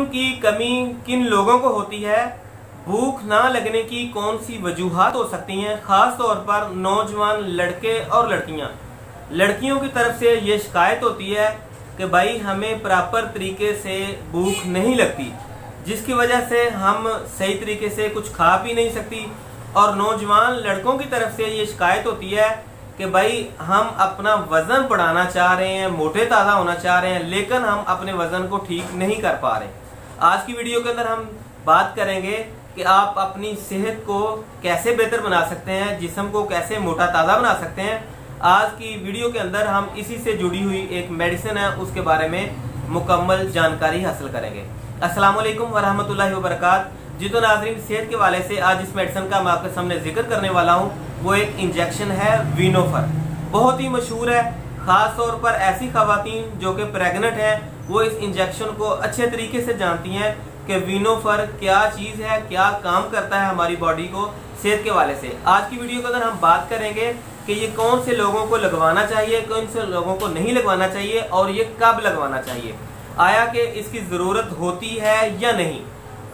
की कमी किन लोगों को होती है, भूख ना लगने की कौन सी वजूहात हो सकती हैं, खास तौर पर नौजवान लड़के और लड़कियां। लड़कियों की तरफ से ये शिकायत होती है कि भाई हमें प्रॉपर तरीके से भूख नहीं लगती, जिसकी वजह से हम सही तरीके से कुछ खा पी नहीं सकती। और नौजवान लड़कों की तरफ से ये शिकायत होती है कि भाई हम अपना वजन बढ़ाना चाह रहे हैं, मोटे ताज़ा होना चाह रहे हैं, लेकिन हम अपने वजन को ठीक नहीं कर पा रहे। आज की वीडियो के अंदर हम बात करेंगे कि आप अपनी सेहत को कैसे बेहतर बना सकते हैं, जिस्म को कैसे मोटा ताज़ा बना सकते हैं। आज की वीडियो के अंदर हम इसी से जुड़ी हुई एक मेडिसिन है उसके बारे में मुकम्मल जानकारी हासिल करेंगे। अस्सलाम वालेकुम वरहमतुल्लाहि वबरकात। जी तो नाज़रीन, सेहत के वाले से आज इस मेडिसिन का मैं आपके सामने जिक्र करने वाला हूँ। वो एक इंजेक्शन है वीनोफर, बहुत ही मशहूर है। ख़ास तौर पर ऐसी खवातीन जो कि प्रेग्नेंट हैं वो इस इंजेक्शन को अच्छे तरीके से जानती हैं कि वीनोफर क्या चीज़ है, क्या काम करता है हमारी बॉडी को सेहत के वाले से। आज की वीडियो के अंदर हम बात करेंगे कि ये कौन से लोगों को लगवाना चाहिए, कौन से लोगों को नहीं लगवाना चाहिए और ये कब लगवाना चाहिए, आया कि इसकी ज़रूरत होती है या नहीं।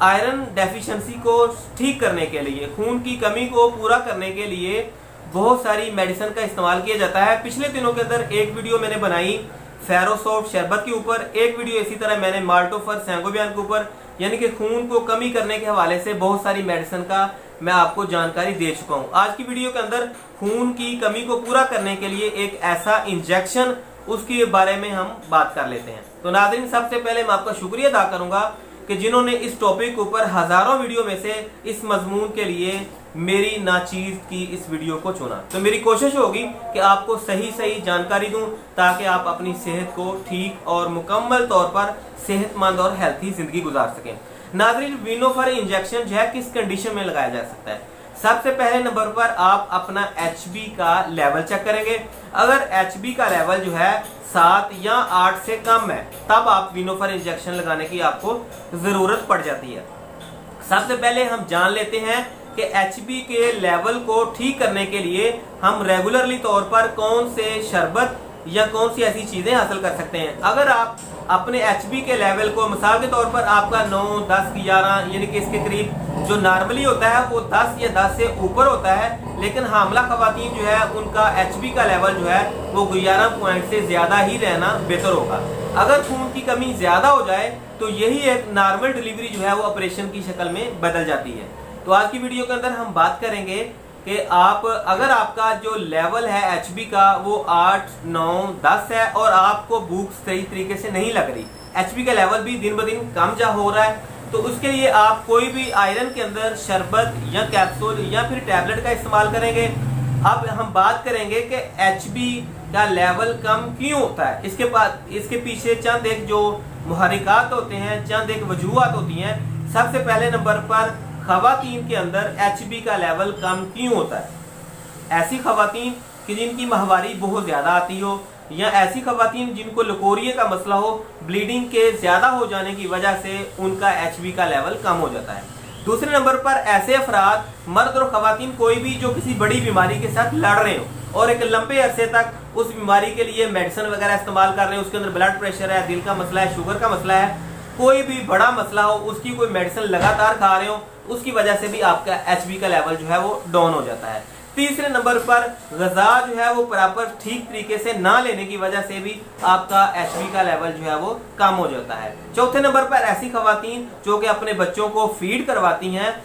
आयरन डेफिशिएंसी को ठीक करने के लिए, खून की कमी को पूरा करने के लिए बहुत सारी मेडिसिन का इस्तेमाल किया जाता है। पिछले दिनों के अंदर एक वीडियो मैंने बनाई फेरोसॉफ्ट शरबत के ऊपर, एक वीडियो इसी तरह मैंने माल्टोफर सैंगोबियन के ऊपर, यानी कि खून को कमी करने के हवाले से बहुत सारी मेडिसिन का मैं आपको जानकारी दे चुका हूं। आज की वीडियो के अंदर खून की कमी को पूरा करने के लिए एक ऐसा इंजेक्शन, उसके बारे में हम बात कर लेते हैं। तो नाज़रीन, सबसे पहले मैं आपका शुक्रिया अदा करूंगा कि जिन्होंने इस टॉपिक के ऊपर हजारों वीडियो में से इस मजमून के लिए मेरी नाचीज की इस वीडियो को चुना। तो मेरी कोशिश होगी कि आपको सही जानकारी दूं ताकि आप अपनी सेहत को ठीक और मुकम्मल तौर पर सेहतमंद और हेल्थी जिंदगी गुजार सकें। नाज़रीन, वीनोफर इंजेक्शन जो है किस कंडीशन में लगाया जा सकता है। सबसे पहले नंबर पर आप अपना HB का लेवल चेक करेंगे। अगर HB का लेवल जो है 7 या 8 से कम है तब आप वीनोफर इंजेक्शन लगाने की आपको जरूरत पड़ जाती है। सबसे पहले हम जान लेते हैं कि HB के लेवल को ठीक करने के लिए हम रेगुलरली तौर पर कौन से शरबत या कौन सी ऐसी चीजें हासिल कर सकते हैं। अगर आप अपने HB के लेवल को, मिसाल के तौर पर आपका 9, 10, 11 यानी कि इसके करीब जो नॉर्मली होता है वो 10 या 10 से ऊपर होता है, लेकिन हामला खवातीन जो है उनका HB का लेवल जो है वो 11 पॉइंट से ज्यादा ही रहना बेहतर होगा। अगर खून की कमी ज्यादा हो जाए तो यही एक नॉर्मल डिलीवरी जो है वो ऑपरेशन की शक्ल में बदल जाती है। तो आज की वीडियो के अंदर हम बात करेंगे कि आप, अगर आपका जो लेवल है HB का वो 8, 9, 10 है और आपको भूख सही तरीके से नहीं लग रही, HB का लेवल भी दिन ब दिन कम जा हो रहा है, तो उसके लिए आप कोई भी आयरन के अंदर शरबत या कैप्सूल या फिर टैबलेट का इस्तेमाल करेंगे। अब हम बात करेंगे कि HB का लेवल कम क्यों होता है। इसके पीछे चंद एक जो मुहर्रिकात होते हैं, चंद एक वजूहात होती हैं। सबसे पहले नंबर पर खवातीन के अंदर HB का लेवल कम क्यों होता है। ऐसी खवातीन कि जिनकी माहवारी बहुत ज्यादा आती हो, या ऐसी खवातीन जिनको लकोरिये का मसला हो, ब्लीडिंग के ज्यादा हो जाने की वजह से उनका HB का लेवल कम हो जाता है। दूसरे नंबर पर ऐसे अफराद, मर्द और खवातीन कोई भी, जो किसी बड़ी बीमारी के साथ लड़ रहे हो और एक लंबे अरसे तक उस बीमारी के लिए मेडिसिन वगैरह इस्तेमाल कर रहे हो, उसके अंदर ब्लड प्रेशर है, दिल का मसला है, शुगर का मसला है, कोई भी बड़ा मसला हो, उसकी कोई मेडिसिन लगातार खा रहे हो, उसकी वजह से भी आपका HB का लेवल जो है वो डाउन हो जाता है। तीसरे नंबर पर ग़िज़ा जो है वो प्रॉपर ठीक तरीके से ना लेने की वजह से भी आपका HB का लेवल जो है वो कम हो जाता है। चौथे नंबर पर ऐसी खवातीन जो कि अपने बच्चों को फीड करवाती हैं,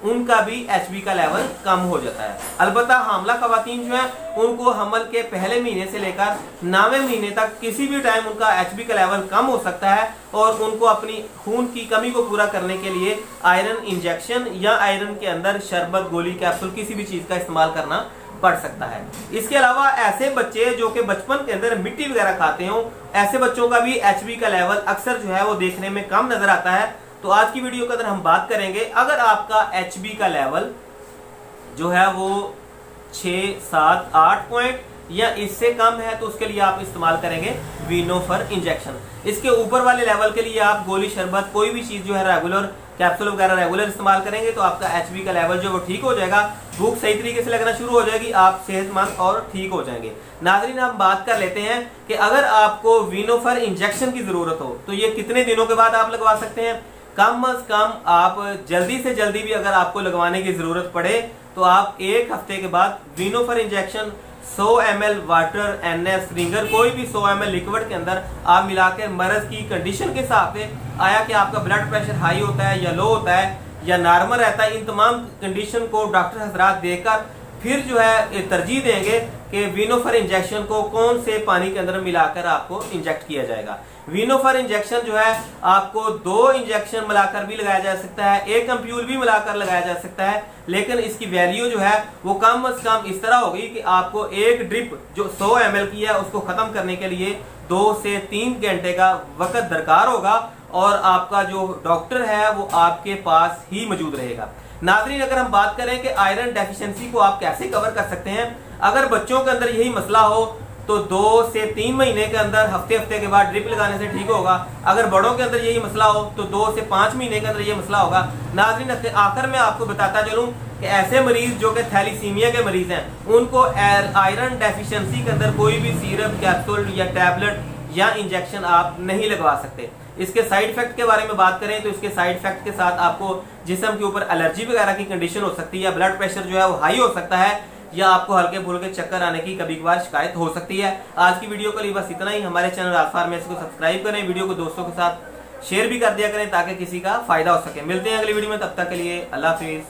उनका भी HB का लेवल कम हो जाता है। अलबत्ता हामला खवातीन जो है उनको हमल के पहले महीने से लेकर 9वें महीने तक किसी भी टाइम उनका HB का लेवल कम हो सकता है और उनको अपनी खून की कमी को पूरा करने के लिए आयरन इंजेक्शन या आयरन के अंदर शरबत, गोली, कैप्सूल, किसी भी चीज का इस्तेमाल करना पड़ सकता है। इसके अलावा ऐसे बच्चे जो कि बचपन के अंदर मिट्टी वगैरह खाते हो, ऐसे बच्चों का भी HB का लेवल अक्सर जो है वो देखने में कम नजर आता है। तो आज की वीडियो के अंदर हम बात करेंगे, अगर आपका HB का लेवल जो है वो 6, 7, 8 पॉइंट या इससे कम है तो उसके लिए आप इस्तेमाल करेंगे वीनोफर इंजेक्शन। इसके ऊपर वाले लेवल के लिए आप गोली, शरबत, कोई भी चीज जो है रेगुलर, कैप्सूल वगैरह रेगुलर इस्तेमाल करेंगे तो आपका HB का लेवल जो वो ठीक हो जाएगा, भूख सही तरीके से लगना शुरू हो जाएगी, आप सेहतमंद और ठीक हो जाएंगे। नाज़रीन, हम बात कर लेते हैं कि अगर आपको वीनोफर इंजेक्शन की जरूरत हो तो ये कितने दिनों के बाद आप लगवा सकते हैं। कम अज कम आप जल्दी से जल्दी भी अगर आपको लगवाने की जरूरत पड़े तो आप 1 हफ्ते के बाद Venofer injection 100 ml water NS Ringer कोई भी 100 ml लिक्विड के अंदर आप मिलाकर मर्ज की कंडीशन के हिसाब से, आया कि आपका ब्लड प्रेशर हाई होता है या लो होता है या नॉर्मल रहता है, इन तमाम कंडीशन को डॉक्टर हजरात देखकर फिर जो है तरजीह देंगे कि विनोफर इंजेक्शन को कौन से पानी के अंदर मिलाकर आपको इंजेक्ट किया जाएगा। विनोफर इंजेक्शन जो है आपको 2 इंजेक्शन मिलाकर भी लगाया जा सकता है, 1 एम्प्यूल भी मिलाकर लगाया जा सकता है, लेकिन इसकी वैल्यू जो है वो कम से कम इस तरह होगी कि आपको एक ड्रिप जो 100 ml की है उसको खत्म करने के लिए 2 से 3 घंटे का वक्त दरकार होगा और आपका जो डॉक्टर है वो आपके पास ही मौजूद रहेगा। नाज़रीन, अगर हम बात करें कि आयरन डेफिशिएंसी को आप कैसे कवर कर सकते हैं, अगर बच्चों के अंदर यही मसला हो तो 2 से 3 महीने के अंदर हफ्ते के बाद ड्रिप लगाने से ठीक होगा। अगर बड़ों के अंदर यही मसला हो तो 2 से 5 महीने के अंदर ये मसला होगा। नाज़रीन, आखिर में आपको बताता चलूं कि ऐसे मरीज जो कि थैलीसीमिया के मरीज हैं उनको आयरन डेफिशिएंसी के अंदर कोई भी सिरप, कैप्सूल या टैबलेट या इंजेक्शन आप नहीं लगवा सकते। इसके साइड इफेक्ट के बारे में बात करें तो इसके साइड इफेक्ट के साथ आपको जिस्म के ऊपर एलर्जी वगैरह की कंडीशन हो सकती है, या ब्लड प्रेशर जो है वो हाई हो सकता है, या आपको हल्के फुल्के चक्कर आने की कभी कभार शिकायत हो सकती है। आज की वीडियो के लिए बस इतना ही। हमारे चैनल राज फार्मेसी को सब्सक्राइब करें, वीडियो को दोस्तों के साथ शेयर भी कर दिया करें ताकि किसी का फायदा हो सके। मिलते हैं अगली वीडियो में, तब तक के लिए अल्लाह हाफिज।